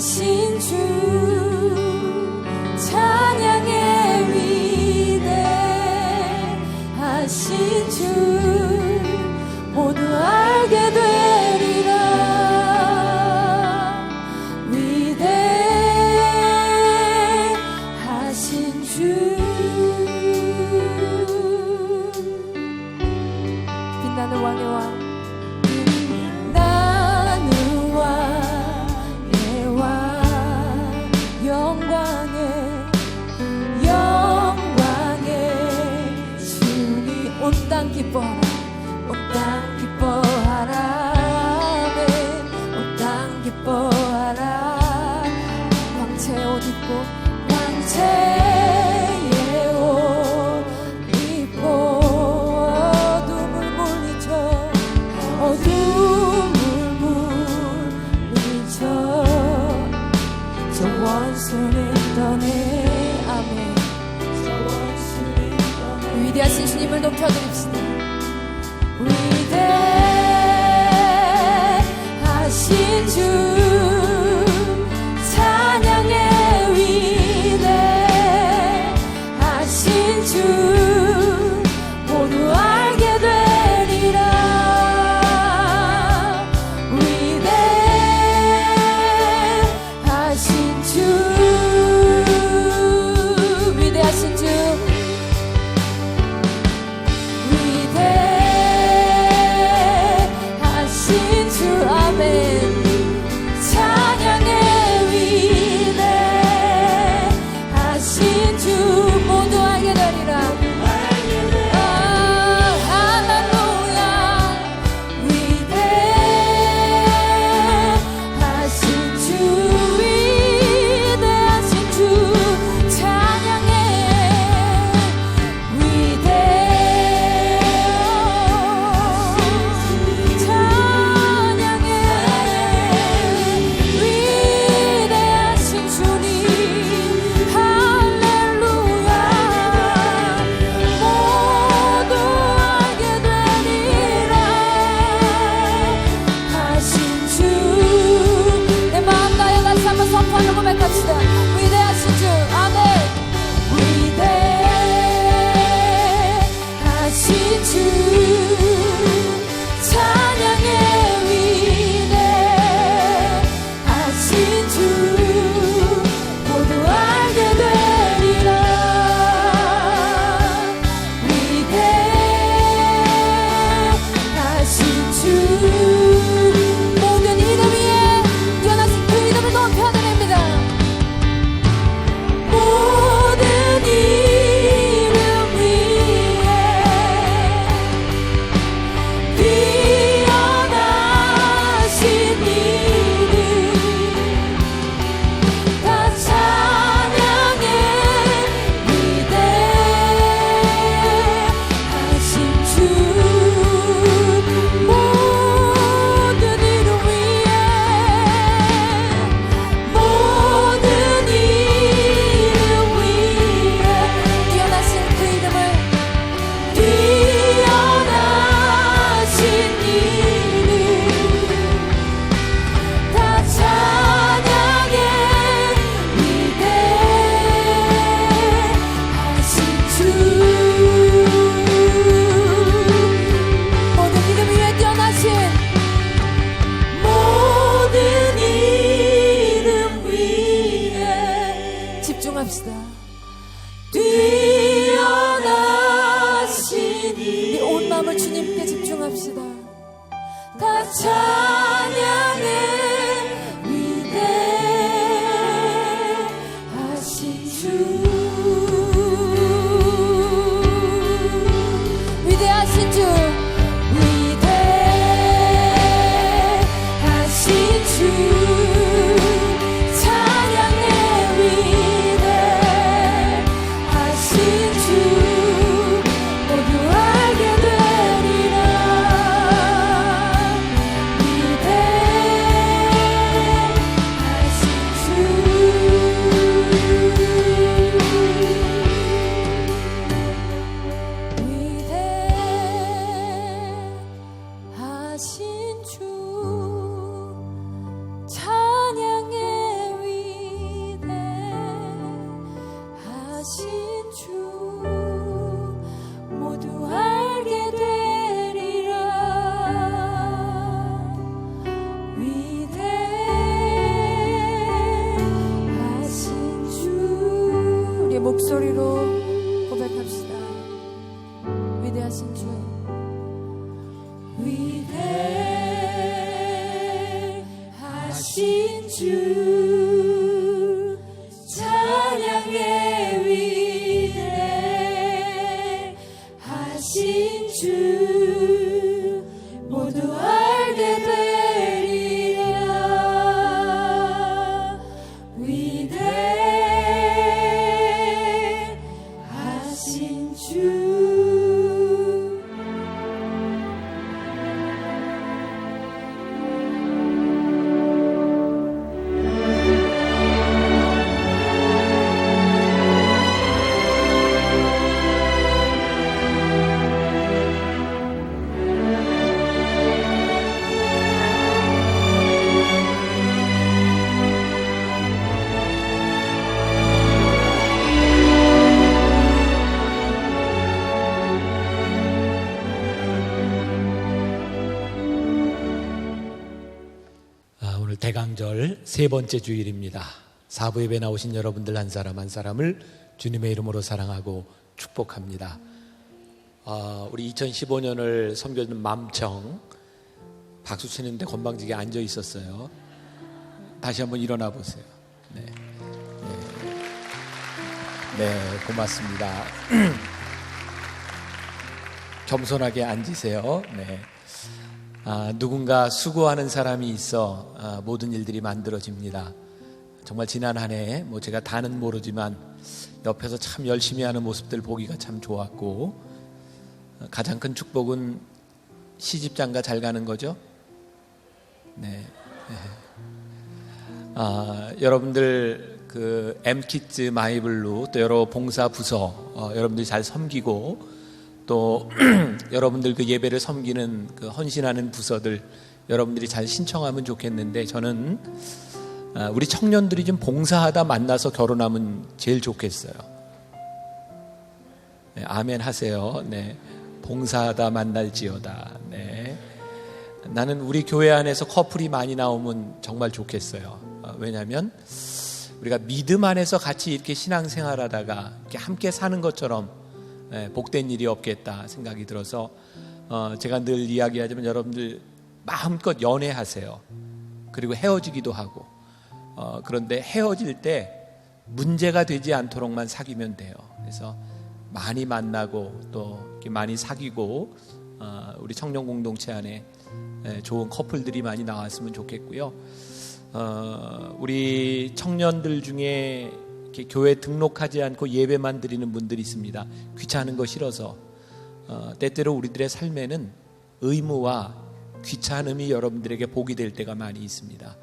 위대하신 주 찬양의 위대하신 주 모두 알게 되리라. 위대하신 주 빛나는 왕의 왕 기뻐하라 온 땅 기뻐하라 온 땅 기뻐하라 왕채 옷 입고 왕채의 옷 입고 어둠을 물리쳐 어둠을 물리쳐 저 원수를 떠내 아멘. 위대하신 주님을 높여드립시다. 위대하신 주 찬양의 위대하신 주 모두 알게 되리라. 위대하신 주 위대하신 주 목소리로 고백합시다. 위대하신 주, 위대하신 주, 찬양해. 위대하신 주, 모두 알게 되리라. 위대하신 주. 대강절 세 번째 주일입니다. 사부 예배 나오신 여러분들 한 사람 한 사람을 주님의 이름으로 사랑하고 축복합니다. 우리 2015년을 섬겨주는 맘청 박수 치는데 건방지게 앉아 있었어요. 다시 한번 일어나 보세요. 네, 고맙습니다. 겸손하게 앉으세요. 네. 누군가 수고하는 사람이 있어 모든 일들이 만들어집니다. 정말 지난 한 해 제가 다는 모르지만 옆에서 참 열심히 하는 모습들 보기가 참 좋았고, 가장 큰 축복은 시집장가 잘 가는 거죠. 네. 여러분들 그 M키즈 마이블루 또 여러 봉사 부서 여러분들이 잘 섬기고, 또 여러분들 그 예배를 섬기는 그 헌신하는 부서들 여러분들이 잘 신청하면 좋겠는데, 저는 우리 청년들이 좀 봉사하다 만나서 결혼하면 제일 좋겠어요. 네, 아멘 하세요. 네, 봉사하다 만날지어다. 네, 나는 우리 교회 안에서 커플이 많이 나오면 정말 좋겠어요. 왜냐하면 우리가 믿음 안에서 같이 이렇게 신앙생활하다가 이렇게 함께 사는 것처럼 복된 일이 없겠다 생각이 들어서 제가 늘 이야기하지만 여러분들 마음껏 연애하세요. 그리고 헤어지기도 하고, 그런데 헤어질 때 문제가 되지 않도록만 사귀면 돼요. 그래서 많이 만나고 또 이렇게 많이 사귀고 우리 청년 공동체 안에 좋은 커플들이 많이 나왔으면 좋겠고요. 우리 청년들 중에 이렇게 교회 등록하지 않고 예배만 드리는 분들이 있습니다. 귀찮은 거 싫어서. 때때로 우리들의 삶에는 의무와 귀찮음이 여러분들에게 복이 될 때가 많이 있습니다.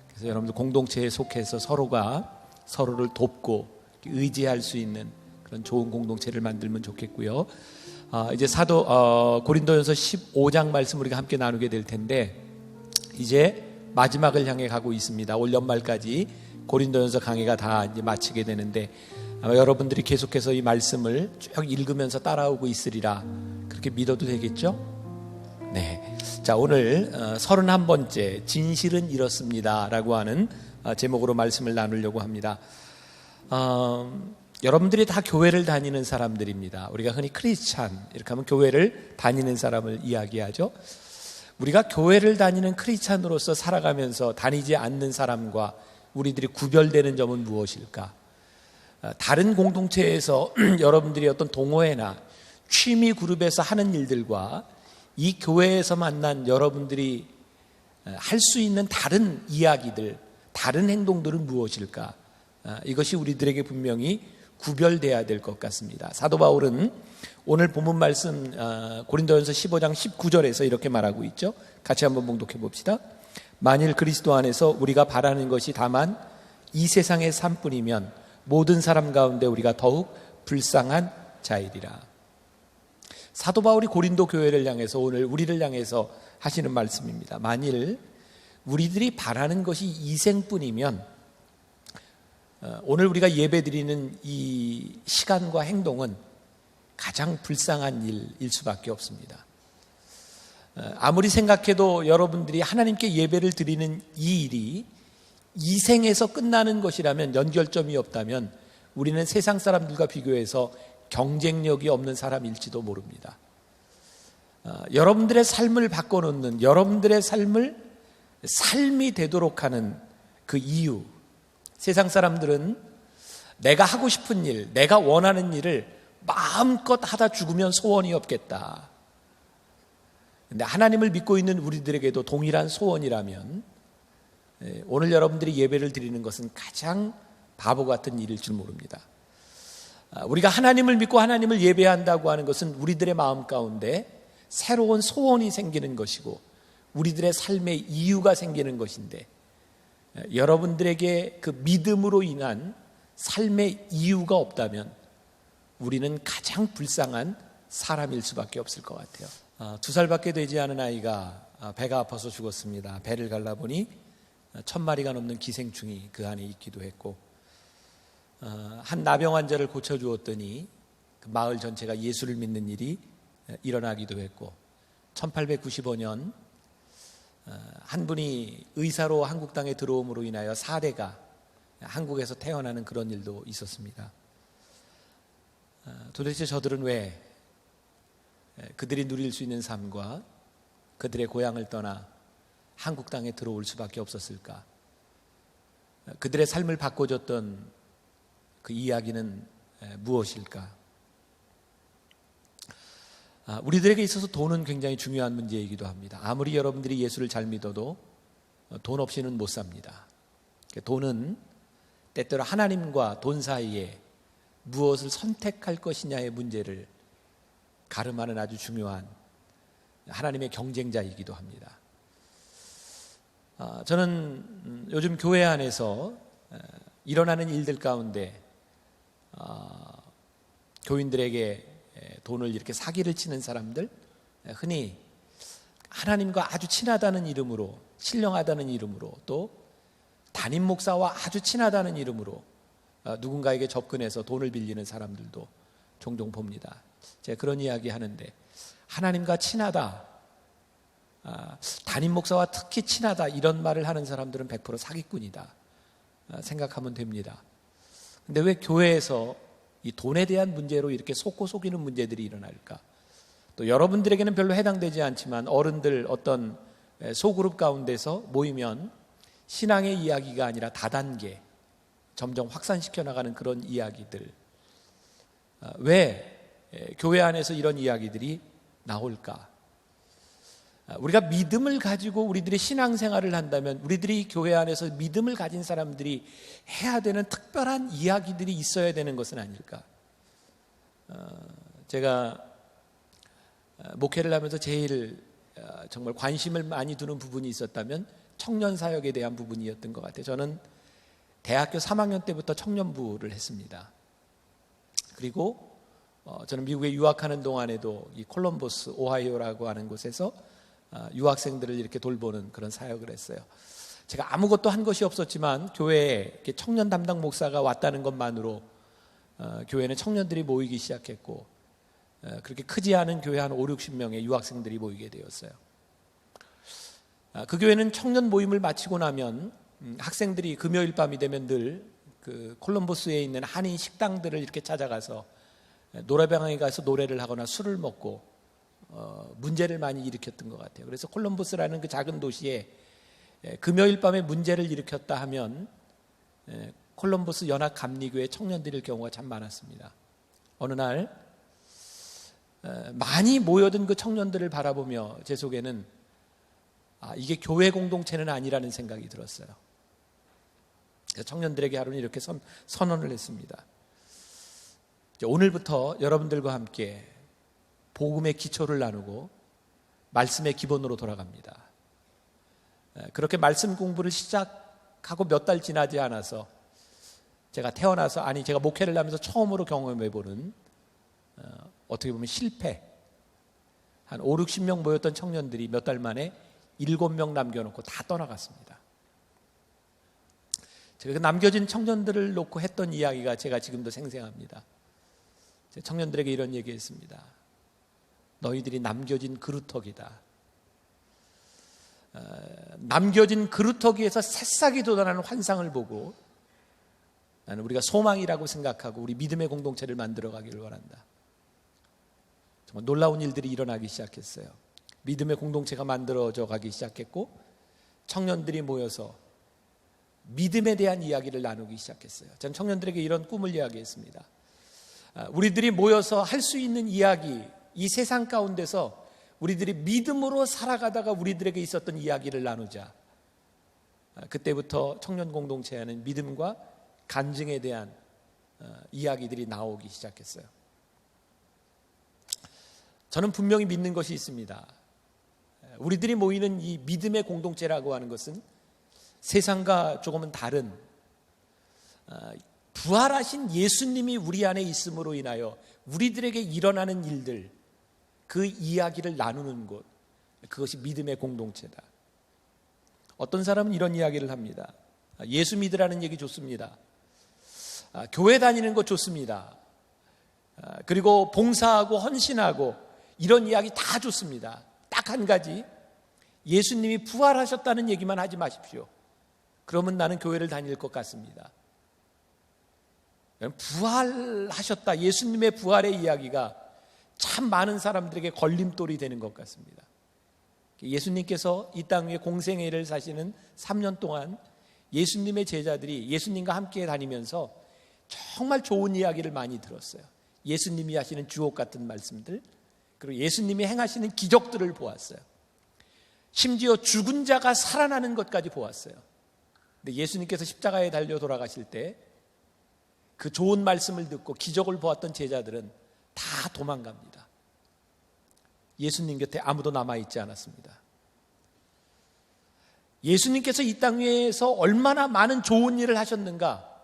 그래서 여러분들 공동체에 속해서 서로가 서로를 돕고 의지할 수 있는 그런 좋은 공동체를 만들면 좋겠고요. 이제 사도 고린도전서 15장 말씀 우리가 함께 나누게 될 텐데, 이제 마지막을 향해 가고 있습니다. 올 연말까지 고린도전서 강의가 다 이제 마치게 되는데, 아마 여러분들이 계속해서 이 말씀을 쭉 읽으면서 따라오고 있으리라 그렇게 믿어도 되겠죠? 네. 자, 오늘 31번째 진실은 이렇습니다 라고 하는 제목으로 말씀을 나누려고 합니다. 여러분들이 다 교회를 다니는 사람들입니다. 우리가 흔히 크리스찬 이렇게 하면 교회를 다니는 사람을 이야기하죠. 우리가 교회를 다니는 크리스찬으로서 살아가면서 다니지 않는 사람과 우리들이 구별되는 점은 무엇일까? 다른 공동체에서 여러분들이 어떤 동호회나 취미 그룹에서 하는 일들과 이 교회에서 만난 여러분들이 할 수 있는 다른 이야기들, 다른 행동들은 무엇일까? 이것이 우리들에게 분명히 구별돼야 될 것 같습니다. 사도 바울은 오늘 본문 말씀 고린도전서 15장 19절에서 이렇게 말하고 있죠. 같이 한번 봉독해 봅시다. 만일 그리스도 안에서 우리가 바라는 것이 다만 이 세상의 삶뿐이면 모든 사람 가운데 우리가 더욱 불쌍한 자이리라. 사도 바울이 고린도 교회를 향해서 오늘 우리를 향해서 하시는 말씀입니다. 만일 우리들이 바라는 것이 이 생뿐이면 오늘 우리가 예배드리는 이 시간과 행동은 가장 불쌍한 일일 수밖에 없습니다. 아무리 생각해도 여러분들이 하나님께 예배를 드리는 이 일이 이 생에서 끝나는 것이라면, 연결점이 없다면 우리는 세상 사람들과 비교해서 경쟁력이 없는 사람일지도 모릅니다. 여러분들의 삶을 바꿔놓는, 여러분들의 삶이 되도록 하는 그 이유, 세상 사람들은 내가 하고 싶은 일, 내가 원하는 일을 마음껏 하다 죽으면 소원이 없겠다. 근데 하나님을 믿고 있는 우리들에게도 동일한 소원이라면 오늘 여러분들이 예배를 드리는 것은 가장 바보 같은 일일 줄 모릅니다. 우리가 하나님을 믿고 하나님을 예배한다고 하는 것은 우리들의 마음 가운데 새로운 소원이 생기는 것이고 우리들의 삶의 이유가 생기는 것인데, 여러분들에게 그 믿음으로 인한 삶의 이유가 없다면 우리는 가장 불쌍한 사람일 수밖에 없을 것 같아요. 2살밖에 되지 않은 아이가 배가 아파서 죽었습니다. 배를 갈라보니 1000마리가 넘는 기생충이 그 안에 있기도 했고, 한 나병 환자를 고쳐주었더니 그 마을 전체가 예수를 믿는 일이 일어나기도 했고, 1895년 한 분이 의사로 한국 땅에 들어옴으로 인하여 4대가 한국에서 태어나는 그런 일도 있었습니다. 도대체 저들은 왜 그들이 누릴 수 있는 삶과 그들의 고향을 떠나 한국 땅에 들어올 수밖에 없었을까? 그들의 삶을 바꿔줬던 그 이야기는 무엇일까? 우리들에게 있어서 돈은 굉장히 중요한 문제이기도 합니다. 아무리 여러분들이 예수를 잘 믿어도 돈 없이는 못 삽니다. 돈은 때때로 하나님과 돈 사이에 무엇을 선택할 것이냐의 문제를 가름하는 아주 중요한 하나님의 경쟁자이기도 합니다. 저는 요즘 교회 안에서 일어나는 일들 가운데 교인들에게 돈을 이렇게 사기를 치는 사람들, 흔히 하나님과 아주 친하다는 이름으로, 신령하다는 이름으로, 또 담임 목사와 아주 친하다는 이름으로 누군가에게 접근해서 돈을 빌리는 사람들도 종종 봅니다. 제가 그런 이야기 하는데, 하나님과 친하다, 담임 목사와 특히 친하다, 이런 말을 하는 사람들은 100% 사기꾼이다 생각하면 됩니다. 근데 왜 교회에서 이 돈에 대한 문제로 이렇게 속고 속이는 문제들이 일어날까? 또 여러분들에게는 별로 해당되지 않지만 어른들 어떤 소그룹 가운데서 모이면 신앙의 이야기가 아니라 다단계, 점점 확산시켜 나가는 그런 이야기들, 왜 교회 안에서 이런 이야기들이 나올까? 우리가 믿음을 가지고 우리들의 신앙생활을 한다면 우리들이 교회 안에서 믿음을 가진 사람들이 해야 되는 특별한 이야기들이 있어야 되는 것은 아닐까? 제가 목회를 하면서 제일 정말 관심을 많이 두는 부분이 있었다면 청년 사역에 대한 부분이었던 것 같아요. 저는 대학교 3학년 때부터 청년부를 했습니다. 그리고 저는 미국에 유학하는 동안에도 이 콜럼버스, 오하이오라고 하는 곳에서 유학생들을 이렇게 돌보는 그런 사역을 했어요. 제가 아무것도 한 것이 없었지만 교회에 청년 담당 목사가 왔다는 것만으로 교회는 청년들이 모이기 시작했고, 그렇게 크지 않은 교회 한 5-60명의 유학생들이 모이게 되었어요. 그 교회는 청년 모임을 마치고 나면 학생들이 금요일 밤이 되면 늘 그 콜럼버스에 있는 한인 식당들을 이렇게 찾아가서 노래방에 가서 노래를 하거나 술을 먹고 문제를 많이 일으켰던 것 같아요. 그래서 콜럼버스라는 그 작은 도시에 금요일 밤에 문제를 일으켰다 하면 콜럼버스 연합 감리교회 청년들일 경우가 참 많았습니다. 어느 날 많이 모여든 그 청년들을 바라보며 제 속에는 이게 교회 공동체는 아니라는 생각이 들었어요. 청년들에게 하루는 이렇게 선언을 했습니다. 오늘부터 여러분들과 함께 복음의 기초를 나누고 말씀의 기본으로 돌아갑니다. 그렇게 말씀 공부를 시작하고 몇 달 지나지 않아서 제가 제가 목회를 하면서 처음으로 경험해보는 어떻게 보면 실패, 한 5-60명 모였던 청년들이 몇 달 만에 7명 남겨놓고 다 떠나갔습니다. 제가 그 남겨진 청년들을 놓고 했던 이야기가 제가 지금도 생생합니다. 제가 청년들에게 이런 얘기했습니다. 너희들이 남겨진 그루터기다. 남겨진 그루터기에서 새싹이 돋아나는 환상을 보고 나는 우리가 소망이라고 생각하고 우리 믿음의 공동체를 만들어 가기를 원한다. 정말 놀라운 일들이 일어나기 시작했어요. 믿음의 공동체가 만들어져 가기 시작했고 청년들이 모여서 믿음에 대한 이야기를 나누기 시작했어요. 전 청년들에게 이런 꿈을 이야기했습니다. 우리들이 모여서 할 수 있는 이야기, 이 세상 가운데서 우리들이 믿음으로 살아가다가 우리들에게 있었던 이야기를 나누자. 그때부터 청년 공동체에는 믿음과 간증에 대한 이야기들이 나오기 시작했어요. 저는 분명히 믿는 것이 있습니다. 우리들이 모이는 이 믿음의 공동체라고 하는 것은 세상과 조금은 다른 부활하신 예수님이 우리 안에 있음으로 인하여 우리들에게 일어나는 일들, 그 이야기를 나누는 곳, 그것이 믿음의 공동체다. 어떤 사람은 이런 이야기를 합니다. 예수 믿으라는 얘기 좋습니다. 교회 다니는 거 좋습니다. 그리고 봉사하고 헌신하고 이런 이야기 다 좋습니다. 딱 한 가지, 예수님이 부활하셨다는 얘기만 하지 마십시오. 그러면 나는 교회를 다닐 것 같습니다. 부활하셨다, 예수님의 부활의 이야기가 참 많은 사람들에게 걸림돌이 되는 것 같습니다. 예수님께서 이 땅 위에 공생애를 사시는 3년 동안 예수님의 제자들이 예수님과 함께 다니면서 정말 좋은 이야기를 많이 들었어요. 예수님이 하시는 주옥 같은 말씀들, 그리고 예수님이 행하시는 기적들을 보았어요. 심지어 죽은 자가 살아나는 것까지 보았어요. 근데 예수님께서 십자가에 달려 돌아가실 때 그 좋은 말씀을 듣고 기적을 보았던 제자들은 다 도망갑니다. 예수님 곁에 아무도 남아있지 않았습니다. 예수님께서 이 땅 위에서 얼마나 많은 좋은 일을 하셨는가,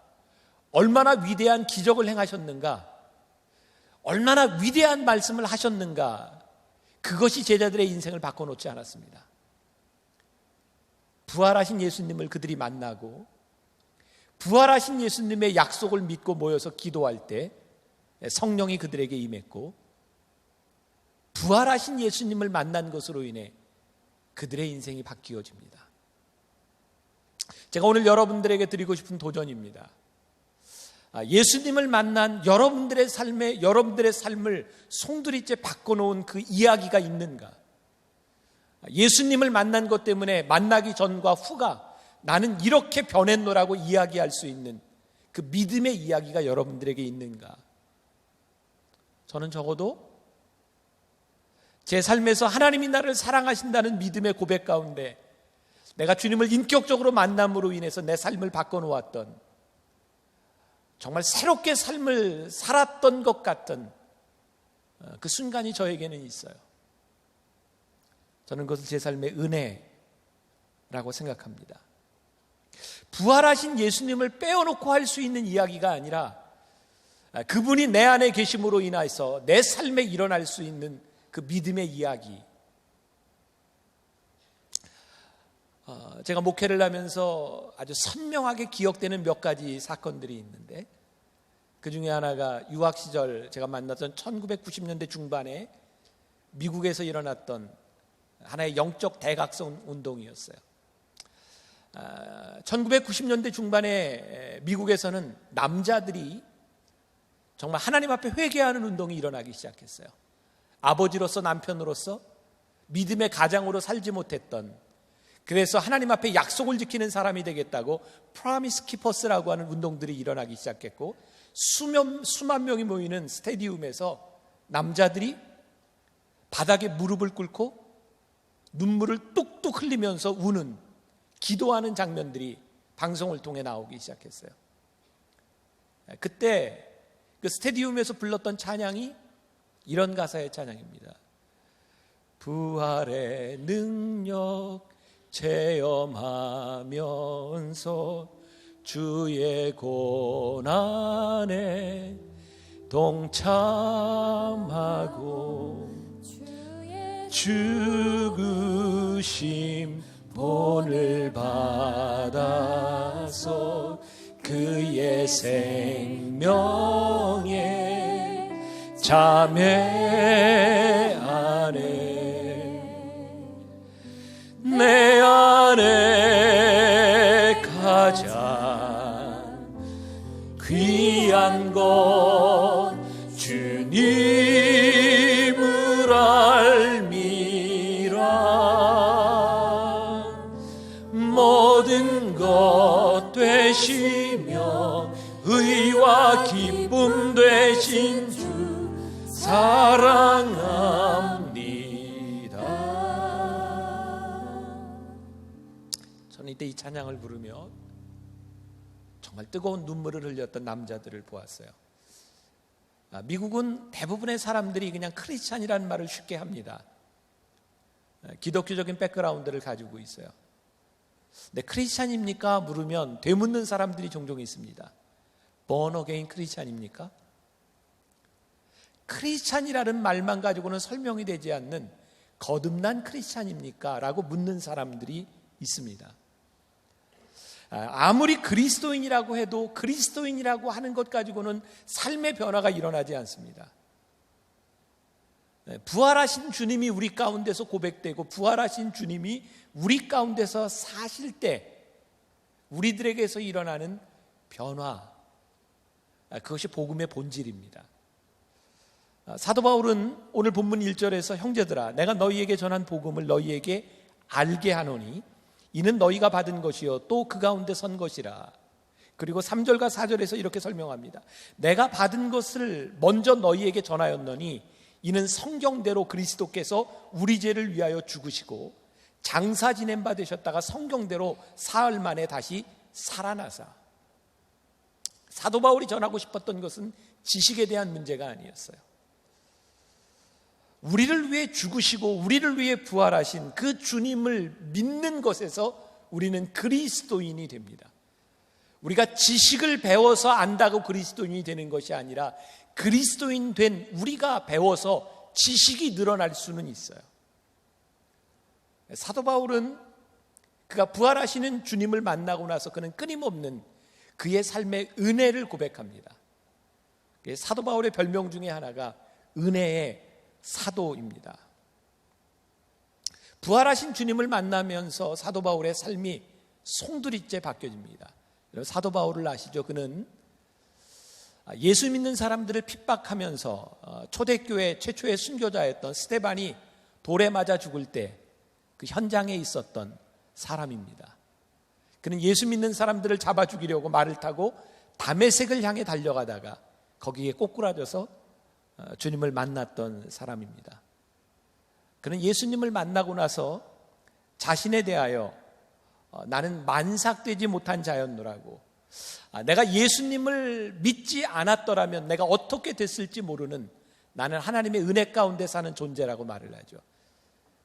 얼마나 위대한 기적을 행하셨는가, 얼마나 위대한 말씀을 하셨는가, 그것이 제자들의 인생을 바꿔놓지 않았습니다. 부활하신 예수님을 그들이 만나고 부활하신 예수님의 약속을 믿고 모여서 기도할 때 성령이 그들에게 임했고, 부활하신 예수님을 만난 것으로 인해 그들의 인생이 바뀌어집니다. 제가 오늘 여러분들에게 드리고 싶은 도전입니다. 예수님을 만난 여러분들의 삶을 송두리째 바꿔놓은 그 이야기가 있는가? 예수님을 만난 것 때문에 만나기 전과 후가 나는 이렇게 변했노라고 이야기할 수 있는 그 믿음의 이야기가 여러분들에게 있는가? 저는 적어도 제 삶에서 하나님이 나를 사랑하신다는 믿음의 고백 가운데 내가 주님을 인격적으로 만남으로 인해서 내 삶을 바꿔놓았던, 정말 새롭게 삶을 살았던 것 같은 그 순간이 저에게는 있어요. 저는 그것을 제 삶의 은혜라고 생각합니다. 부활하신 예수님을 빼어놓고 할 수 있는 이야기가 아니라 그분이 내 안에 계심으로 인해서 내 삶에 일어날 수 있는 그 믿음의 이야기. 제가 목회를 하면서 아주 선명하게 기억되는 몇 가지 사건들이 있는데, 그 중에 하나가 유학 시절 제가 만났던 1990년대 중반에 미국에서 일어났던 하나의 영적 대각성 운동이었어요. 1990년대 중반에 미국에서는 남자들이 정말 하나님 앞에 회개하는 운동이 일어나기 시작했어요. 아버지로서, 남편으로서 믿음의 가장으로 살지 못했던, 그래서 하나님 앞에 약속을 지키는 사람이 되겠다고 프라미스 키퍼스라고 하는 운동들이 일어나기 수만 명이 모이는 스테디움에서 남자들이 바닥에 무릎을 꿇고 눈물을 뚝뚝 흘리면서 우는, 기도하는 장면들이 방송을 통해 나오기 시작했어요. 그때 그 스테디움에서 불렀던 찬양이 이런 가사의 찬양입니다. 부활의 능력 체험하면서 주의 고난에 동참하고 죽으심 본을 받아서 그의 생명에 자매 안에 내 안에 가장 귀한 것 주님을 알미라. 모든 것 되시며 의와 기쁨 되신 주 사랑합니다. 저는 이때 이 찬양을 부르며 정말 뜨거운 눈물을 흘렸던 남자들을 보았어요. 미국은 대부분의 사람들이 그냥 크리스찬이라는 말을 쉽게 합니다. 기독교적인 백그라운드를 가지고 있어요. 근데 크리스찬입니까? 물으면 되묻는 사람들이 종종 있습니다. born again 크리스찬입니까? 크리스찬이라는 말만 가지고는 설명이 되지 않는 거듭난 크리스찬입니까? 라고 묻는 사람들이 있습니다. 아무리 그리스도인이라고 해도 그리스도인이라고 하는 것 가지고는 삶의 변화가 일어나지 않습니다. 부활하신 주님이 우리 가운데서 고백되고 부활하신 주님이 우리 가운데서 사실 때 우리들에게서 일어나는 변화, 그것이 복음의 본질입니다. 사도 바울은 오늘 본문 1절에서 형제들아 내가 너희에게 전한 복음을 너희에게 알게 하노니 이는 너희가 받은 것이요 또 그 가운데 선 것이라. 그리고 3절과 4절에서 이렇게 설명합니다. 내가 받은 것을 먼저 너희에게 전하였노니 이는 성경대로 그리스도께서 우리 죄를 위하여 죽으시고 장사 지낸 바 되셨다가 성경대로 사흘 만에 다시 살아나사. 사도 바울이 전하고 싶었던 것은 지식에 대한 문제가 아니었어요. 우리를 위해 죽으시고 우리를 위해 부활하신 그 주님을 믿는 것에서 우리는 그리스도인이 됩니다. 우리가 지식을 배워서 안다고 그리스도인이 되는 것이 아니라 그리스도인 된 우리가 배워서 지식이 늘어날 수는 있어요. 사도 바울은 그가 부활하시는 주님을 만나고 나서 그는 끊임없는 그의 삶의 은혜를 고백합니다. 사도 바울의 별명 중에 하나가 은혜의 사도입니다. 부활하신 주님을 만나면서 사도 바울의 삶이 송두리째 바뀌어집니다. 사도 바울을 아시죠? 그는 예수 믿는 사람들을 핍박하면서 초대교회 최초의 순교자였던 스데반이 돌에 맞아 죽을 때 그 현장에 있었던 사람입니다. 그는 예수 믿는 사람들을 잡아 죽이려고 말을 타고 다메섹을 향해 달려가다가 거기에 꼬꾸라져서 주님을 만났던 사람입니다. 그는 예수님을 만나고 나서 자신에 대하여 나는 만삭되지 못한 자였노라고, 내가 예수님을 믿지 않았더라면 내가 어떻게 됐을지 모르는 나는 하나님의 은혜 가운데 사는 존재라고 말을 하죠.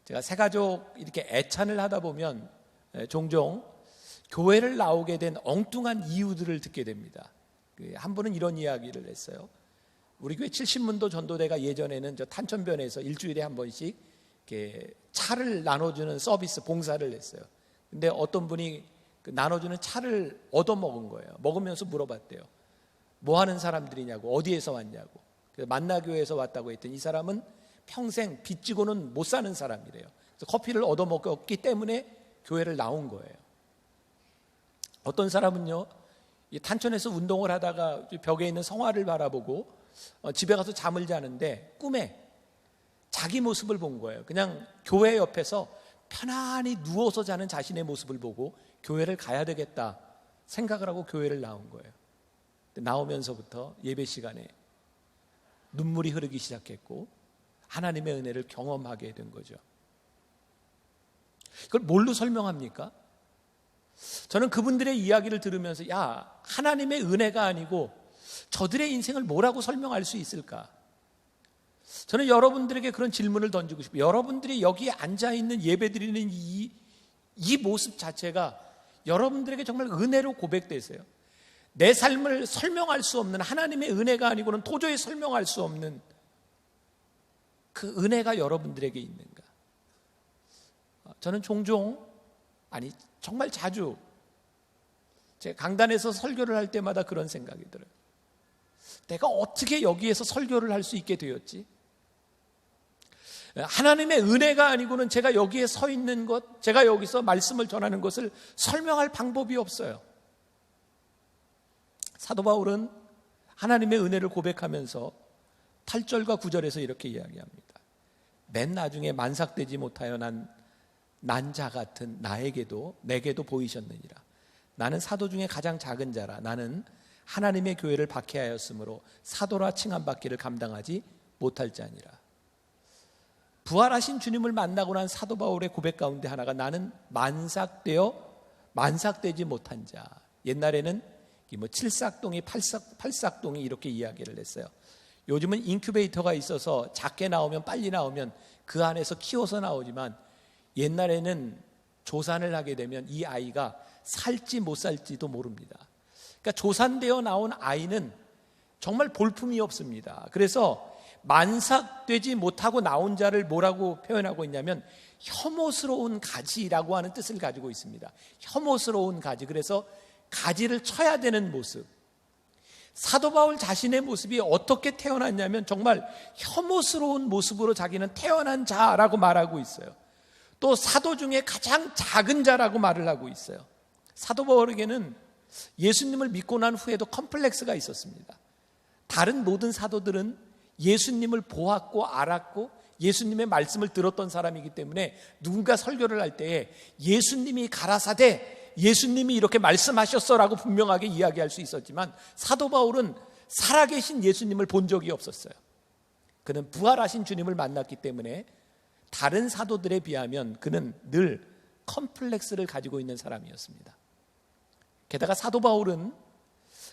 제가 새가족 이렇게 애찬을 하다 보면 종종 교회를 나오게 된 엉뚱한 이유들을 듣게 됩니다. 한 분은 이런 이야기를 했어요. 우리 교회 70문도 전도대가 예전에는 저 탄천변에서 일주일에 한 번씩 이렇게 차를 나눠주는 서비스 봉사를 했어요. 근데 어떤 분이 그 나눠주는 차를 얻어먹은 거예요. 먹으면서 물어봤대요. 뭐 하는 사람들이냐고, 어디에서 왔냐고. 그래서 만나교회에서 왔다고 했더니 이 사람은 평생 빚지고는 못 사는 사람이래요. 그래서 커피를 얻어먹었기 때문에 교회를 나온 거예요. 어떤 사람은요, 탄천에서 운동을 하다가 벽에 있는 성화를 바라보고 집에 가서 잠을 자는데 꿈에 자기 모습을 본 거예요. 그냥 교회 옆에서 편안히 누워서 자는 자신의 모습을 보고 교회를 가야 되겠다 생각을 하고 교회를 나온 거예요. 나오면서부터 예배 시간에 눈물이 흐르기 시작했고 하나님의 은혜를 경험하게 된 거죠. 그걸 뭘로 설명합니까? 저는 그분들의 이야기를 들으면서 하나님의 은혜가 아니고 저들의 인생을 뭐라고 설명할 수 있을까? 저는 여러분들에게 그런 질문을 던지고 싶어요. 여러분들이 여기에 앉아있는 예배드리는 이 모습 자체가 여러분들에게 정말 은혜로 고백되세요. 내 삶을 설명할 수 없는 하나님의 은혜가 아니고는 도저히 설명할 수 없는 그 은혜가 여러분들에게 있는가? 저는 종종, 정말 자주 제가 강단에서 설교를 할 때마다 그런 생각이 들어요. 내가 어떻게 여기에서 설교를 할 수 있게 되었지? 하나님의 은혜가 아니고는 제가 여기에 서 있는 것, 제가 여기서 말씀을 전하는 것을 설명할 방법이 없어요. 사도 바울은 하나님의 은혜를 고백하면서 8절과 9절에서 이렇게 이야기합니다. 맨 나중에 만삭되지 못하여 난 자 같은 내게도 보이셨느니라. 나는 사도 중에 가장 작은 자라. 나는 하나님의 교회를 박해하였으므로 사도라 칭함받기를 감당하지 못할 자니라. 부활하신 주님을 만나고 난 사도 바울의 고백 가운데 하나가 나는 만삭되지 못한 자. 옛날에는 뭐 7삭동이 8삭동이 이렇게 이야기를 했어요. 요즘은 인큐베이터가 있어서 작게 나오면 빨리 나오면 그 안에서 키워서 나오지만 옛날에는 조산을 하게 되면 이 아이가 살지 못 살지도 모릅니다. 그러니까 조산되어 나온 아이는 정말 볼품이 없습니다. 그래서 만삭되지 못하고 나온 자를 뭐라고 표현하고 있냐면 혐오스러운 가지라고 하는 뜻을 가지고 있습니다. 혐오스러운 가지. 그래서 가지를 쳐야 되는 모습. 사도 바울 자신의 모습이 어떻게 태어났냐면 정말 혐오스러운 모습으로 자기는 태어난 자라고 말하고 있어요. 또 사도 중에 가장 작은 자라고 말을 하고 있어요. 사도 바울에게는 예수님을 믿고 난 후에도 컴플렉스가 있었습니다. 다른 모든 사도들은 예수님을 보았고 알았고 예수님의 말씀을 들었던 사람이기 때문에 누군가 설교를 할 때에 예수님이 가라사대 예수님이 이렇게 말씀하셨어라고 분명하게 이야기할 수 있었지만 사도 바울은 살아계신 예수님을 본 적이 없었어요. 그는 부활하신 주님을 만났기 때문에 다른 사도들에 비하면 그는 늘 컴플렉스를 가지고 있는 사람이었습니다. 게다가 사도 바울은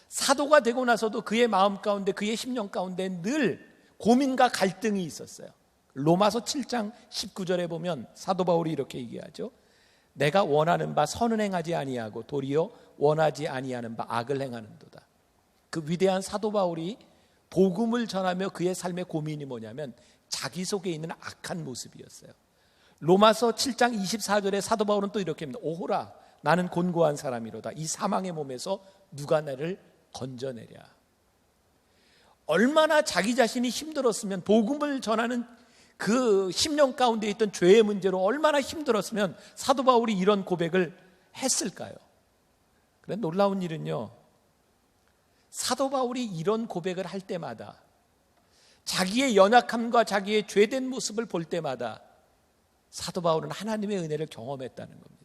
사도가 되고 나서도 그의 마음 가운데 그의 심령 가운데 늘 고민과 갈등이 있었어요. 로마서 7장 19절에 보면 사도 바울이 이렇게 얘기하죠. 내가 원하는 바 선은 행하지 아니하고 도리어 원하지 아니하는 바 악을 행하는도다. 그 위대한 사도 바울이 복음을 전하며 그의 삶의 고민이 뭐냐면 자기 속에 있는 악한 모습이었어요. 로마서 7장 24절에 사도 바울은 또 이렇게 합니다. 오호라 나는 곤고한 사람이로다. 이 사망의 몸에서 누가 나를 건져내랴. 얼마나 자기 자신이 힘들었으면 복음을 전하는 그 심령 가운데 있던 죄의 문제로 얼마나 힘들었으면 사도 바울이 이런 고백을 했을까요? 그런데 놀라운 일은요, 사도 바울이 이런 고백을 할 때마다 자기의 연약함과 자기의 죄된 모습을 볼 때마다 사도 바울은 하나님의 은혜를 경험했다는 겁니다.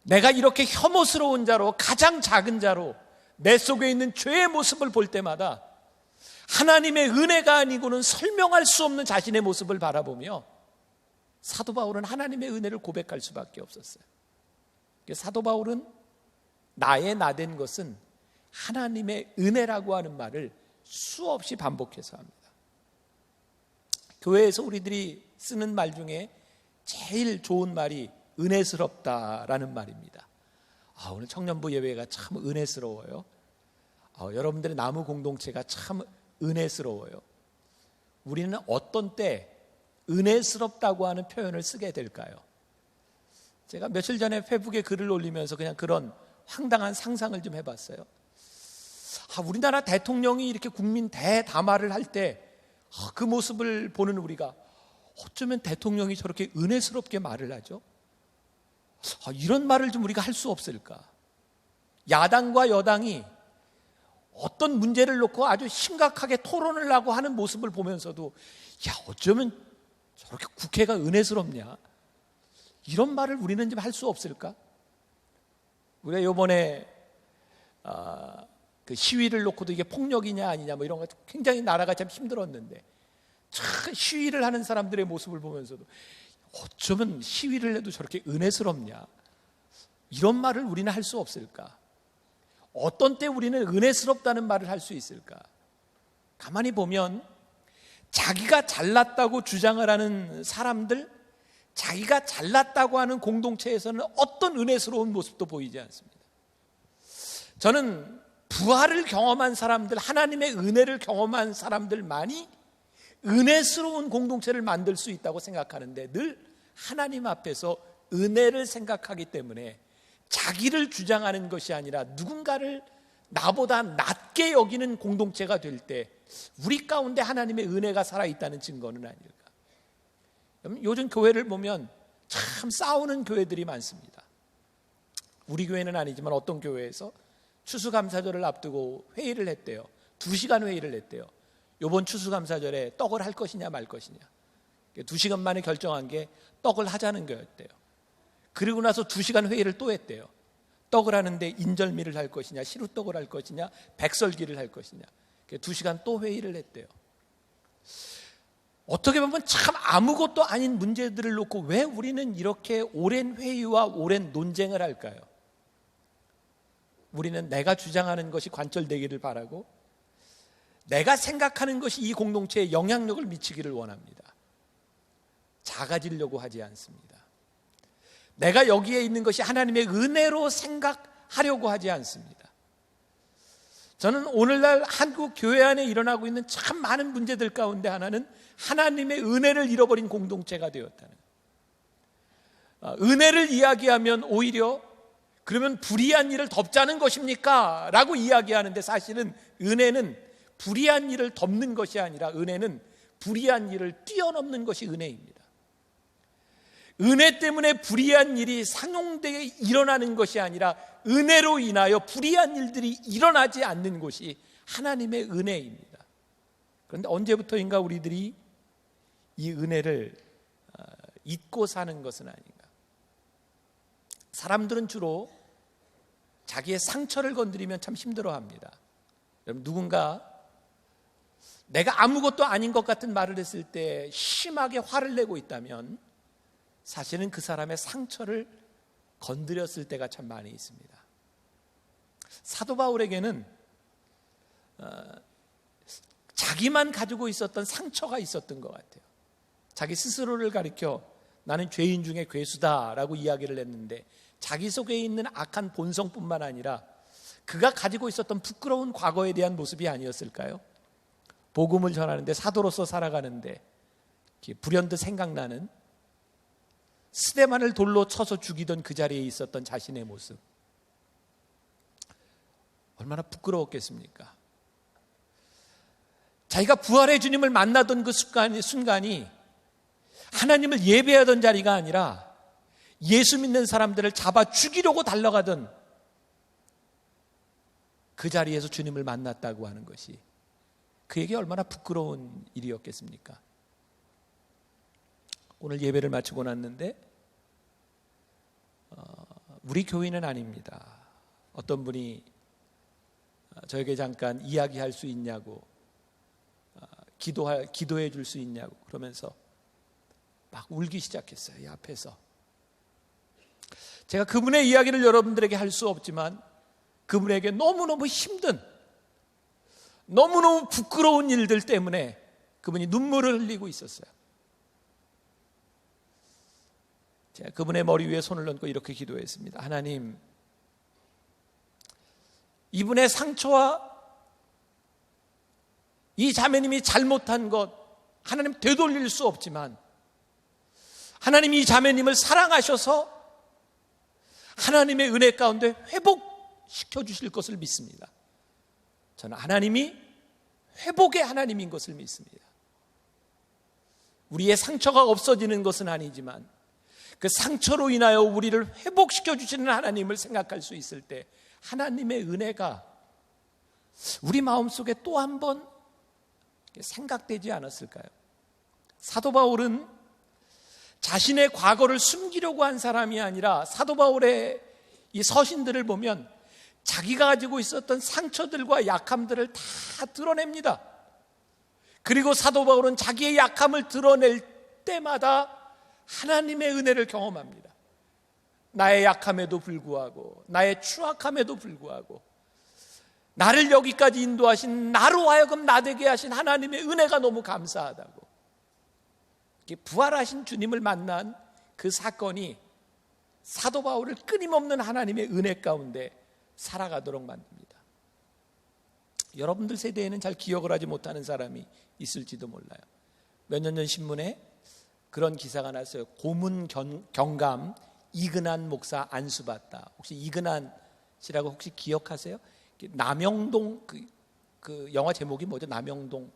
내가 이렇게 혐오스러운 자로 가장 작은 자로 내 속에 있는 죄의 모습을 볼 때마다 하나님의 은혜가 아니고는 설명할 수 없는 자신의 모습을 바라보며 사도 바울은 하나님의 은혜를 고백할 수밖에 없었어요. 사도 바울은 나의 나된 것은 하나님의 은혜라고 하는 말을 수없이 반복해서 합니다. 교회에서 우리들이 쓰는 말 중에 제일 좋은 말이 은혜스럽다라는 말입니다. 오늘 청년부 예배가 참 은혜스러워요. 여러분들의 나무 공동체가 참 은혜스러워요. 우리는 어떤 때 은혜스럽다고 하는 표현을 쓰게 될까요? 제가 며칠 전에 페이스북에 글을 올리면서 그냥 그런 황당한 상상을 좀 해봤어요. 우리나라 대통령이 이렇게 국민 대담화를 할 때 그 모습을 보는 우리가 어쩌면 대통령이 저렇게 은혜스럽게 말을 하죠? 이런 말을 좀 우리가 할 수 없을까? 야당과 여당이 어떤 문제를 놓고 아주 심각하게 토론을 하고 하는 모습을 보면서도 어쩌면 저렇게 국회가 은혜스럽냐? 이런 말을 우리는 좀 할 수 없을까? 우리가 이번에 그 시위를 놓고도 이게 폭력이냐 아니냐 뭐 이런 거 굉장히 나라가 참 힘들었는데 참 시위를 하는 사람들의 모습을 보면서도 어쩌면 시위를 해도 저렇게 은혜스럽냐? 이런 말을 우리는 할 수 없을까? 어떤 때 우리는 은혜스럽다는 말을 할 수 있을까? 가만히 보면 자기가 잘났다고 주장을 하는 사람들, 자기가 잘났다고 하는 공동체에서는 어떤 은혜스러운 모습도 보이지 않습니다. 저는 부활을 경험한 사람들, 하나님의 은혜를 경험한 사람들만이 은혜스러운 공동체를 만들 수 있다고 생각하는데 늘 하나님 앞에서 은혜를 생각하기 때문에 자기를 주장하는 것이 아니라 누군가를 나보다 낮게 여기는 공동체가 될 때 우리 가운데 하나님의 은혜가 살아있다는 증거는 아닐까? 요즘 교회를 보면 참 싸우는 교회들이 많습니다. 우리 교회는 아니지만 어떤 교회에서 추수감사절을 앞두고 회의를 했대요. 2시간 회의를 했대요. 이번 추수감사절에 떡을 할 것이냐 말 것이냐. 2시간 만에 결정한 게 떡을 하자는 거였대요. 그리고 나서 2시간 회의를 또 했대요. 떡을 하는데 인절미를 할 것이냐, 시루떡을 할 것이냐, 백설기를 할 것이냐. 2시간 또 회의를 했대요. 어떻게 보면 참 아무것도 아닌 문제들을 놓고 왜 우리는 이렇게 오랜 회의와 오랜 논쟁을 할까요? 우리는 내가 주장하는 것이 관철되기를 바라고 내가 생각하는 것이 이 공동체에 영향력을 미치기를 원합니다. 작아지려고 하지 않습니다. 내가 여기에 있는 것이 하나님의 은혜로 생각하려고 하지 않습니다. 저는 오늘날 한국 교회 안에 일어나고 있는 참 많은 문제들 가운데 하나는 하나님의 은혜를 잃어버린 공동체가 되었다는 거예요. 은혜를 이야기하면 오히려 그러면 불의한 일을 덮자는 것입니까? 라고 이야기하는데 사실은 은혜는 불의한 일을 덮는 것이 아니라 은혜는 불의한 일을 뛰어넘는 것이 은혜입니다. 은혜 때문에 불의한 일이 상용되게 일어나는 것이 아니라 은혜로 인하여 불의한 일들이 일어나지 않는 것이 하나님의 은혜입니다. 그런데 언제부터인가 우리들이 이 은혜를 잊고 사는 것은 아닌가. 사람들은 주로 자기의 상처를 건드리면 참 힘들어합니다. 여러분, 누군가 내가 아무것도 아닌 것 같은 말을 했을 때 심하게 화를 내고 있다면 사실은 그 사람의 상처를 건드렸을 때가 참 많이 있습니다. 사도 바울에게는 자기만 가지고 있었던 상처가 있었던 것 같아요. 자기 스스로를 가리켜 나는 죄인 중에 괴수다라고 이야기를 했는데 자기 속에 있는 악한 본성뿐만 아니라 그가 가지고 있었던 부끄러운 과거에 대한 모습이 아니었을까요? 복음을 전하는데 사도로서 살아가는데 불현듯 생각나는 스데반을 돌로 쳐서 죽이던 그 자리에 있었던 자신의 모습, 얼마나 부끄러웠겠습니까? 자기가 부활의 주님을 만나던 그 순간이 하나님을 예배하던 자리가 아니라 예수 믿는 사람들을 잡아 죽이려고 달려가던 그 자리에서 주님을 만났다고 하는 것이 그에게 얼마나 부끄러운 일이었겠습니까? 오늘 예배를 마치고 났는데 우리 교인은 아닙니다. 어떤 분이 저에게 잠깐 이야기할 수 있냐고, 기도해 줄 수 있냐고 그러면서 막 울기 시작했어요. 이 앞에서. 제가 그분의 이야기를 여러분들에게 할 수 없지만 그분에게 너무너무 힘든, 너무너무 부끄러운 일들 때문에 그분이 눈물을 흘리고 있었어요. 제가 그분의 머리 위에 손을 얹고 이렇게 기도했습니다. 하나님, 이분의 상처와 이 자매님이 잘못한 것 하나님 되돌릴 수 없지만 하나님 이 자매님을 사랑하셔서 하나님의 은혜 가운데 회복시켜 주실 것을 믿습니다. 저는 하나님이 회복의 하나님인 것을 믿습니다. 우리의 상처가 없어지는 것은 아니지만 그 상처로 인하여 우리를 회복시켜 주시는 하나님을 생각할 수 있을 때 하나님의 은혜가 우리 마음속에 또 한 번 생각되지 않았을까요? 사도 바울은 자신의 과거를 숨기려고 한 사람이 아니라 사도 바울의 이 서신들을 보면 자기가 가지고 있었던 상처들과 약함들을 다 드러냅니다. 그리고 사도 바울은 자기의 약함을 드러낼 때마다 하나님의 은혜를 경험합니다. 나의 약함에도 불구하고 나의 추악함에도 불구하고 나를 여기까지 인도하신, 나로 하여금 나되게 하신 하나님의 은혜가 너무 감사하다고. 부활하신 주님을 만난 그 사건이 사도 바울을 끊임없는 하나님의 은혜 가운데 살아가도록 만듭니다. 여러분들 세대에는 잘 기억을 하지 못하는 사람이 있을지도 몰라요. 몇 년 전 신문에 그런 기사가 났어요. 고문 경감 이근한 목사 안수받다. 혹시 이근한 씨라고 혹시 기억하세요? 남영동 그 영화 제목이 뭐죠? 남영동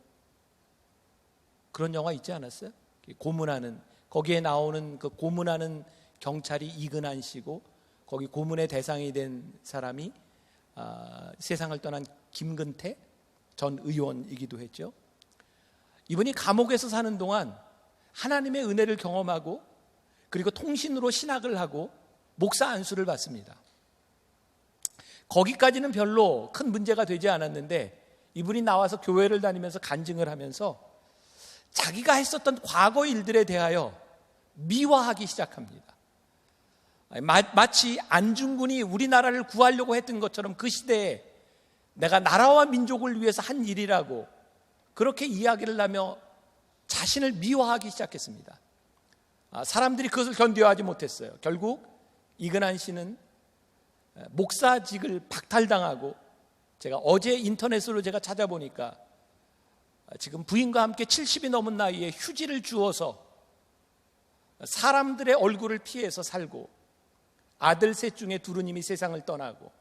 그런 영화 있지 않았어요? 고문하는, 거기에 나오는 그 고문하는 경찰이 이근한 씨고 거기 고문의 대상이 된 사람이 세상을 떠난 김근태 전 의원이기도 했죠. 이분이 감옥에서 사는 동안 하나님의 은혜를 경험하고 그리고 통신으로 신학을 하고 목사 안수를 받습니다. 거기까지는 별로 큰 문제가 되지 않았는데 이분이 나와서 교회를 다니면서 간증을 하면서 자기가 했었던 과거 일들에 대하여 미화하기 시작합니다. 마치 안중근이 우리나라를 구하려고 했던 것처럼 그 시대에 내가 나라와 민족을 위해서 한 일이라고 그렇게 이야기를 하며 자신을 미화하기 시작했습니다. 사람들이 그것을 견뎌하지 못했어요. 결국 이근한 씨는 목사직을 박탈당하고, 제가 어제 인터넷으로 제가 찾아보니까 지금 부인과 함께 70이 넘은 나이에 휴지를 주워서 사람들의 얼굴을 피해서 살고, 아들 셋 중에 둘은 이미 세상을 떠나고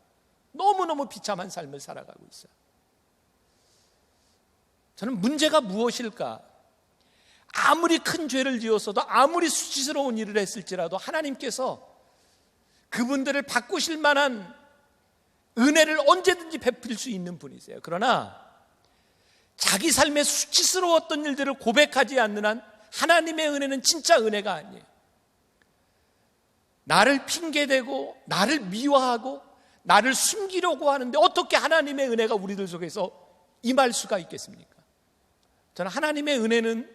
너무너무 비참한 삶을 살아가고 있어요. 저는 문제가 무엇일까? 아무리 큰 죄를 지었어도, 아무리 수치스러운 일을 했을지라도 하나님께서 그분들을 바꾸실 만한 은혜를 언제든지 베풀 수 있는 분이세요. 그러나 자기 삶에 수치스러웠던 일들을 고백하지 않는 한 하나님의 은혜는 진짜 은혜가 아니에요. 나를 핑계대고 나를 미화하고 나를 숨기려고 하는데 어떻게 하나님의 은혜가 우리들 속에서 임할 수가 있겠습니까? 저는 하나님의 은혜는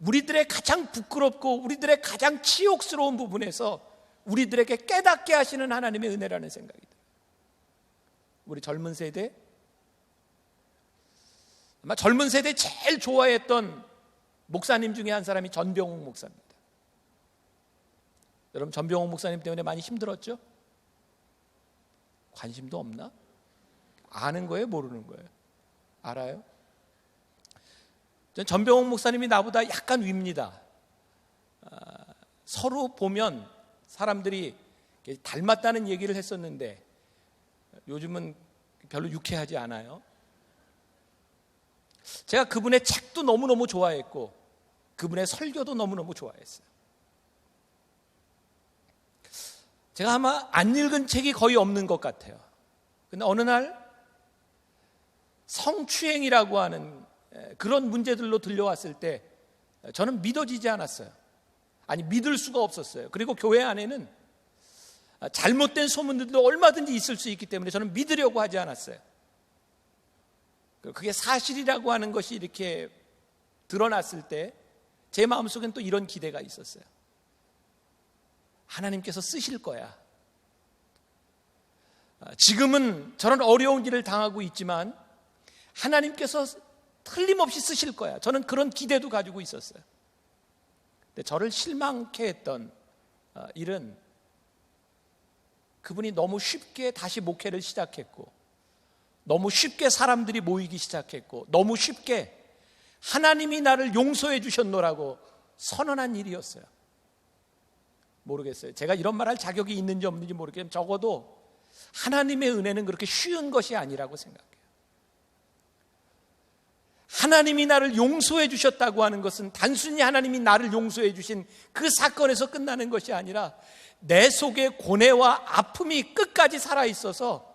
우리들의 가장 부끄럽고 우리들의 가장 치욕스러운 부분에서 우리들에게 깨닫게 하시는 하나님의 은혜라는 생각이 들어요. 우리 젊은 세대, 아마 젊은 세대 제일 좋아했던 목사님 중에 한 사람이 전병욱 목사입니다. 여러분, 전병욱 목사님 때문에 많이 힘들었죠? 관심도 없나? 아는 거예요? 모르는 거예요? 알아요? 전 전병욱 목사님이 나보다 약간 윗니다. 서로 보면 사람들이 닮았다는 얘기를 했었는데 요즘은 별로 유쾌하지 않아요. 제가 그분의 책도 너무너무 좋아했고 그분의 설교도 너무너무 좋아했어요. 제가 아마 안 읽은 책이 거의 없는 것 같아요. 근데 어느 날 성추행이라고 하는 그런 문제들로 들려왔을 때 저는 믿어지지 않았어요. 아니, 믿을 수가 없었어요. 그리고 교회 안에는 잘못된 소문들도 얼마든지 있을 수 있기 때문에 저는 믿으려고 하지 않았어요. 그게 사실이라고 하는 것이 이렇게 드러났을 때 제 마음속엔 또 이런 기대가 있었어요. 하나님께서 쓰실 거야. 지금은 저런 어려운 일을 당하고 있지만 하나님께서 틀림없이 쓰실 거야. 저는 그런 기대도 가지고 있었어요. 근데 저를 실망케 했던 일은 그분이 너무 쉽게 다시 목회를 시작했고, 너무 쉽게 사람들이 모이기 시작했고, 너무 쉽게 하나님이 나를 용서해 주셨노라고 선언한 일이었어요. 모르겠어요. 제가 이런 말 할 자격이 있는지 없는지 모르겠지만 적어도 하나님의 은혜는 그렇게 쉬운 것이 아니라고 생각해요. 하나님이 나를 용서해 주셨다고 하는 것은 단순히 하나님이 나를 용서해 주신 그 사건에서 끝나는 것이 아니라 내 속에 고뇌와 아픔이 끝까지 살아있어서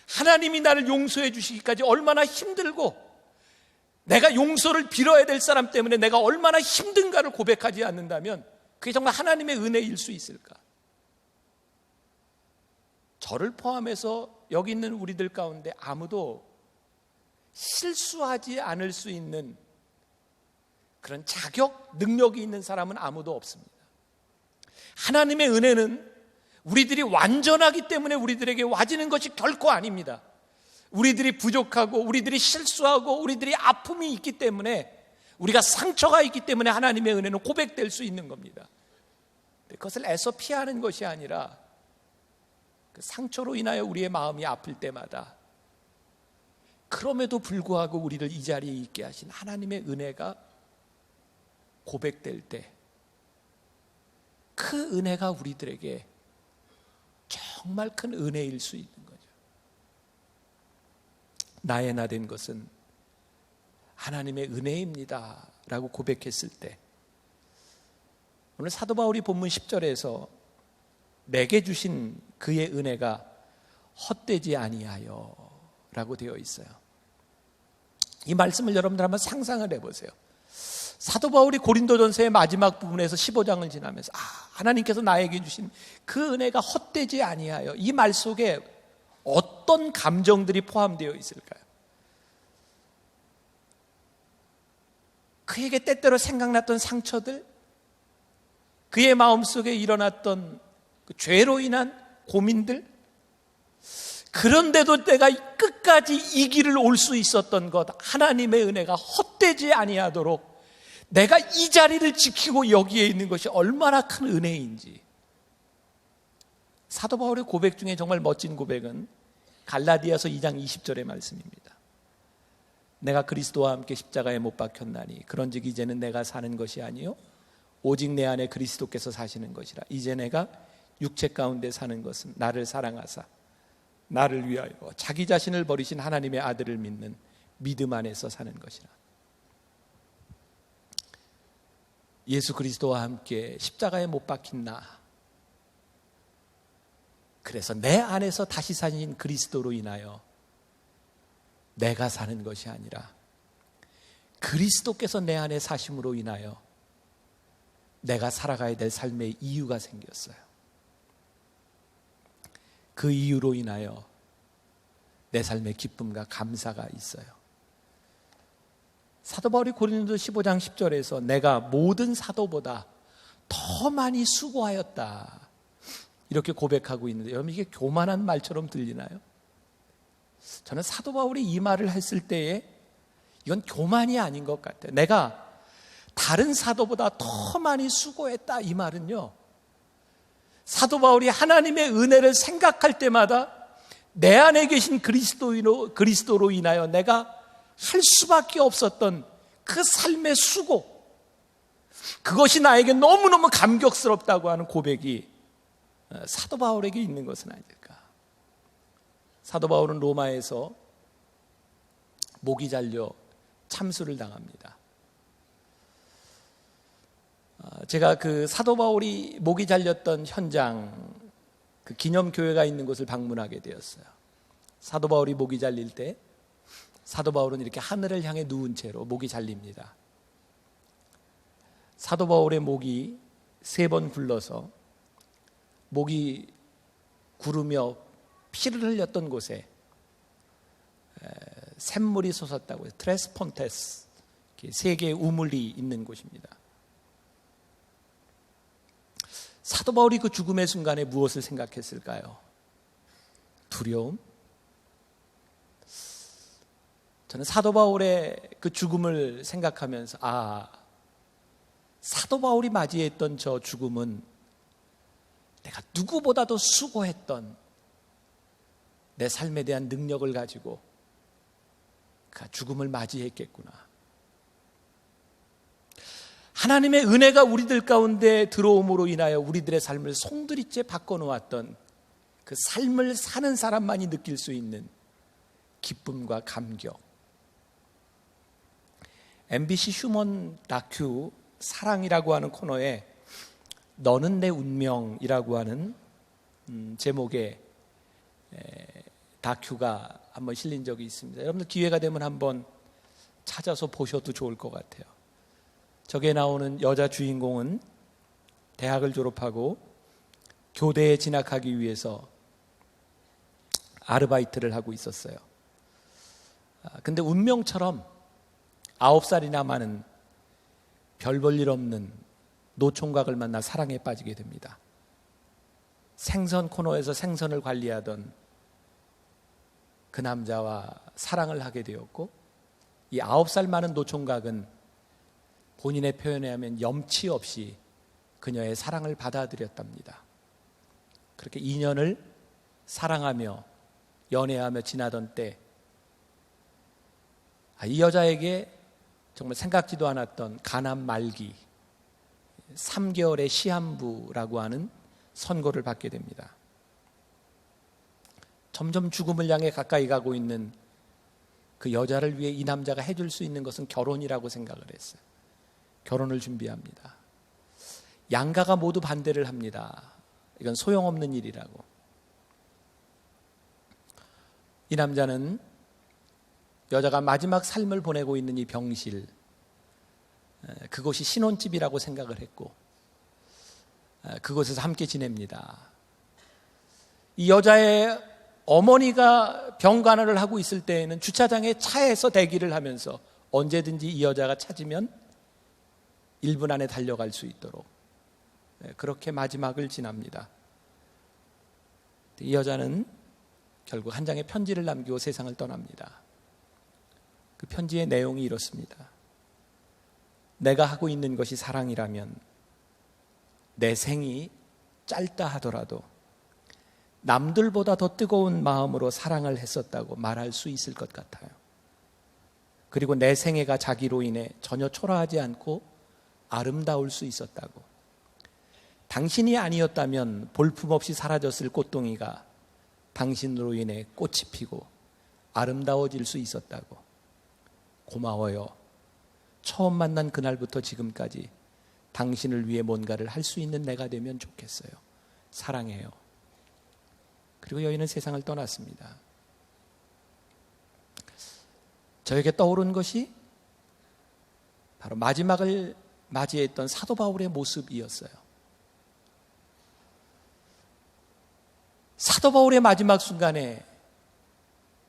하나님이 나를 용서해 주시기까지 얼마나 힘들고 내가 용서를 빌어야 될 사람 때문에 내가 얼마나 힘든가를 고백하지 않는다면 그게 정말 하나님의 은혜일 수 있을까? 저를 포함해서 여기 있는 우리들 가운데 아무도 실수하지 않을 수 있는 그런 자격, 능력이 있는 사람은 아무도 없습니다. 하나님의 은혜는 우리들이 완전하기 때문에 우리들에게 와지는 것이 결코 아닙니다. 우리들이 부족하고 우리들이 실수하고 우리들이 아픔이 있기 때문에, 우리가 상처가 있기 때문에 하나님의 은혜는 고백될 수 있는 겁니다. 그것을 애써 피하는 것이 아니라 그 상처로 인하여 우리의 마음이 아플 때마다 그럼에도 불구하고 우리를 이 자리에 있게 하신 하나님의 은혜가 고백될 때 그 은혜가 우리들에게 정말 큰 은혜일 수 있는 거죠. 나의 나 된 것은 하나님의 은혜입니다 라고 고백했을 때, 오늘 사도 바울이 본문 10절에서 내게 주신 그의 은혜가 헛되지 아니하여 라고 되어 있어요. 이 말씀을 여러분들 한번 상상을 해보세요. 사도 바울이 고린도전서의 마지막 부분에서 15장을 지나면서 하나님께서 나에게 주신 그 은혜가 헛되지 아니하여, 이 말 속에 어떤 감정들이 포함되어 있을까요? 그에게 때때로 생각났던 상처들, 그의 마음속에 일어났던 그 죄로 인한 고민들, 그런데도 내가 끝까지 이 길을 올 수 있었던 것, 하나님의 은혜가 헛되지 아니하도록 내가 이 자리를 지키고 여기에 있는 것이 얼마나 큰 은혜인지. 사도 바울의 고백 중에 정말 멋진 고백은 갈라디아서 2장 20절의 말씀입니다. 내가 그리스도와 함께 십자가에 못 박혔나니 그런즉 이제는 내가 사는 것이 아니요 오직 내 안에 그리스도께서 사시는 것이라. 이제 내가 육체 가운데 사는 것은 나를 사랑하사 나를 위하여 자기 자신을 버리신 하나님의 아들을 믿는 믿음 안에서 사는 것이라. 예수 그리스도와 함께 십자가에 못 박힌 나, 그래서 내 안에서 다시 사신 그리스도로 인하여 내가 사는 것이 아니라 그리스도께서 내 안에 사심으로 인하여 내가 살아가야 될 삶의 이유가 생겼어요. 그 이유로 인하여 내 삶의 기쁨과 감사가 있어요. 사도 바울이 고린도 15장 10절에서 내가 모든 사도보다 더 많이 수고하였다 이렇게 고백하고 있는데, 여러분 이게 교만한 말처럼 들리나요? 저는 사도 바울이 이 말을 했을 때에 이건 교만이 아닌 것 같아요. 내가 다른 사도보다 더 많이 수고했다, 이 말은요, 사도 바울이 하나님의 은혜를 생각할 때마다 내 안에 계신 그리스도로 인하여 내가 할 수밖에 없었던 그 삶의 수고, 그것이 나에게 너무너무 감격스럽다고 하는 고백이 사도 바울에게 있는 것은 아닐까. 사도 바울은 로마에서 목이 잘려 참수를 당합니다. 제가 그 사도 바울이 목이 잘렸던 현장, 그 기념교회가 있는 곳을 방문하게 되었어요. 사도 바울이 목이 잘릴 때 사도 바울은 이렇게 하늘을 향해 누운 채로 목이 잘립니다. 사도 바울의 목이 3번 굴러서 목이 구르며 피를 흘렸던 곳에 샘물이 솟았다고 해서 트레스폰테스, 3개의 우물이 있는 곳입니다. 사도 바울이 그 죽음의 순간에 무엇을 생각했을까요? 두려움? 저는 사도 바울의 그 죽음을 생각하면서 사도 바울이 맞이했던 저 죽음은 내가 누구보다도 수고했던 내 삶에 대한 능력을 가지고 그 죽음을 맞이했겠구나. 하나님의 은혜가 우리들 가운데 들어옴으로 인하여 우리들의 삶을 송두리째 바꿔놓았던 그 삶을 사는 사람만이 느낄 수 있는 기쁨과 감격. MBC 휴먼 다큐 사랑이라고 하는 코너에 너는 내 운명이라고 하는 제목의 다큐가 한번 실린 적이 있습니다. 여러분들 기회가 되면 한번 찾아서 보셔도 좋을 것 같아요. 저기에 나오는 여자 주인공은 대학을 졸업하고 교대에 진학하기 위해서 아르바이트를 하고 있었어요. 근데 운명처럼 9살이나 많은 별 볼 일 없는 노총각을 만나 사랑에 빠지게 됩니다. 생선 코너에서 생선을 관리하던 그 남자와 사랑을 하게 되었고, 이 9살 많은 노총각은 본인의 표현에 하면 염치 없이 그녀의 사랑을 받아들였답니다. 그렇게 2년을 사랑하며 연애하며 지나던 때, 이 여자에게 정말 생각지도 않았던 간암 말기 3개월의 시한부라고 하는 선고를 받게 됩니다. 점점 죽음을 향해 가까이 가고 있는 그 여자를 위해 이 남자가 해줄 수 있는 것은 결혼이라고 생각을 했어요. 결혼을 준비합니다. 양가가 모두 반대를 합니다. 이건 소용없는 일이라고. 이 남자는 여자가 마지막 삶을 보내고 있는 이 병실, 그곳이 신혼집이라고 생각을 했고 그곳에서 함께 지냅니다. 이 여자의 어머니가 병간호를 하고 있을 때에는 주차장에 차에서 대기를 하면서 언제든지 이 여자가 찾으면 1분 안에 달려갈 수 있도록 그렇게 마지막을 지납니다. 이 여자는 결국 한 장의 편지를 남기고 세상을 떠납니다. 그 편지의 내용이 이렇습니다. 내가 하고 있는 것이 사랑이라면 내 생이 짧다 하더라도 남들보다 더 뜨거운 마음으로 사랑을 했었다고 말할 수 있을 것 같아요. 그리고 내 생애가 자기로 인해 전혀 초라하지 않고 아름다울 수 있었다고. 당신이 아니었다면 볼품없이 사라졌을 꽃동이가 당신으로 인해 꽃이 피고 아름다워질 수 있었다고. 고마워요. 처음 만난 그날부터 지금까지 당신을 위해 뭔가를 할 수 있는 내가 되면 좋겠어요. 사랑해요. 그리고 여인은 세상을 떠났습니다. 저에게 떠오른 것이 바로 마지막을 맞이했던 사도 바울의 모습이었어요. 사도 바울의 마지막 순간에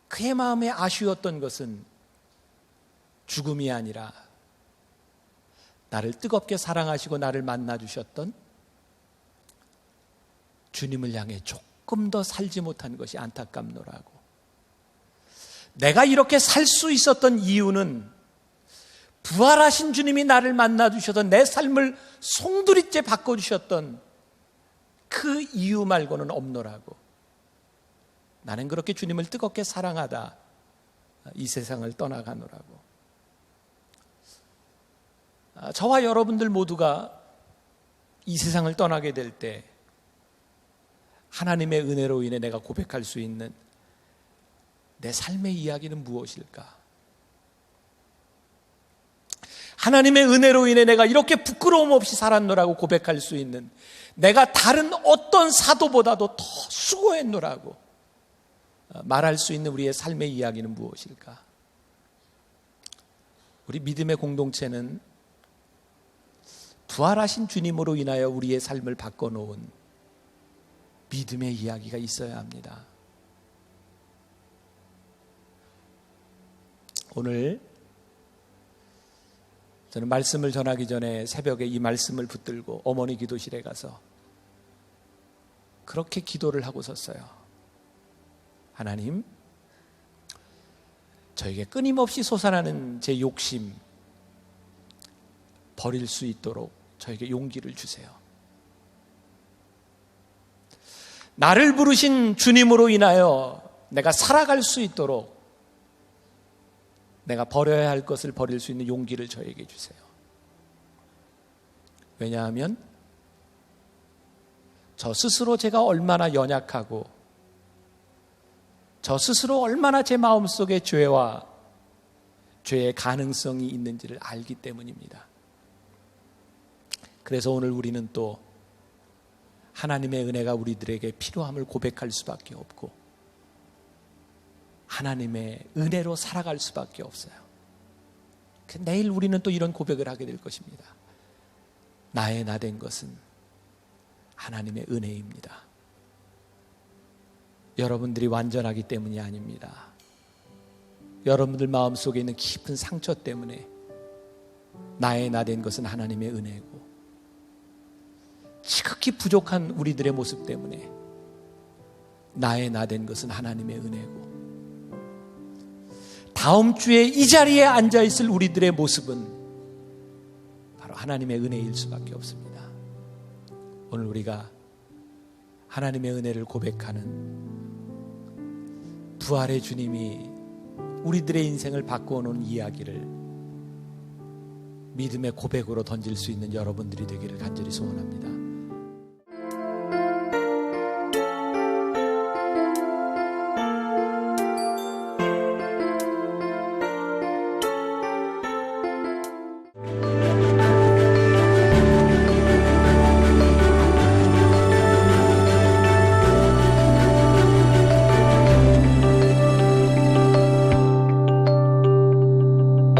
그의 마음에 아쉬웠던 것은 죽음이 아니라 나를 뜨겁게 사랑하시고 나를 만나주셨던 주님을 향해 조금 더 살지 못한 것이 안타깝노라고. 내가 이렇게 살 수 있었던 이유는 부활하신 주님이 나를 만나주셔서 내 삶을 송두리째 바꿔주셨던 그 이유 말고는 없노라고. 나는 그렇게 주님을 뜨겁게 사랑하다 이 세상을 떠나가노라고. 저와 여러분들 모두가 이 세상을 떠나게 될 때 하나님의 은혜로 인해 내가 고백할 수 있는 내 삶의 이야기는 무엇일까? 하나님의 은혜로 인해 내가 이렇게 부끄러움 없이 살았노라고 고백할 수 있는, 내가 다른 어떤 사도보다도 더 수고했노라고 말할 수 있는 우리의 삶의 이야기는 무엇일까? 우리 믿음의 공동체는 부활하신 주님으로 인하여 우리의 삶을 바꿔놓은 믿음의 이야기가 있어야 합니다. 오늘 저는 말씀을 전하기 전에 새벽에 이 말씀을 붙들고 어머니 기도실에 가서 그렇게 기도를 하고 섰어요. 하나님, 저에게 끊임없이 솟아나는 제 욕심 버릴 수 있도록 저에게 용기를 주세요. 나를 부르신 주님으로 인하여 내가 살아갈 수 있도록 내가 버려야 할 것을 버릴 수 있는 용기를 저에게 주세요. 왜냐하면 저 스스로 제가 얼마나 연약하고 저 스스로 얼마나 제 마음속에 죄와 죄의 가능성이 있는지를 알기 때문입니다. 그래서 오늘 우리는 또 하나님의 은혜가 우리들에게 필요함을 고백할 수밖에 없고 하나님의 은혜로 살아갈 수밖에 없어요. 내일 우리는 또 이런 고백을 하게 될 것입니다. 나의 나 된 것은 하나님의 은혜입니다. 여러분들이 완전하기 때문이 아닙니다. 여러분들 마음속에 있는 깊은 상처 때문에 나의 나 된 것은 하나님의 은혜고, 지극히 부족한 우리들의 모습 때문에 나의 나 된 것은 하나님의 은혜고, 다음 주에 이 자리에 앉아있을 우리들의 모습은 바로 하나님의 은혜일 수밖에 없습니다. 오늘 우리가 하나님의 은혜를 고백하는, 부활의 주님이 우리들의 인생을 바꾸어놓은 이야기를 믿음의 고백으로 던질 수 있는 여러분들이 되기를 간절히 소원합니다.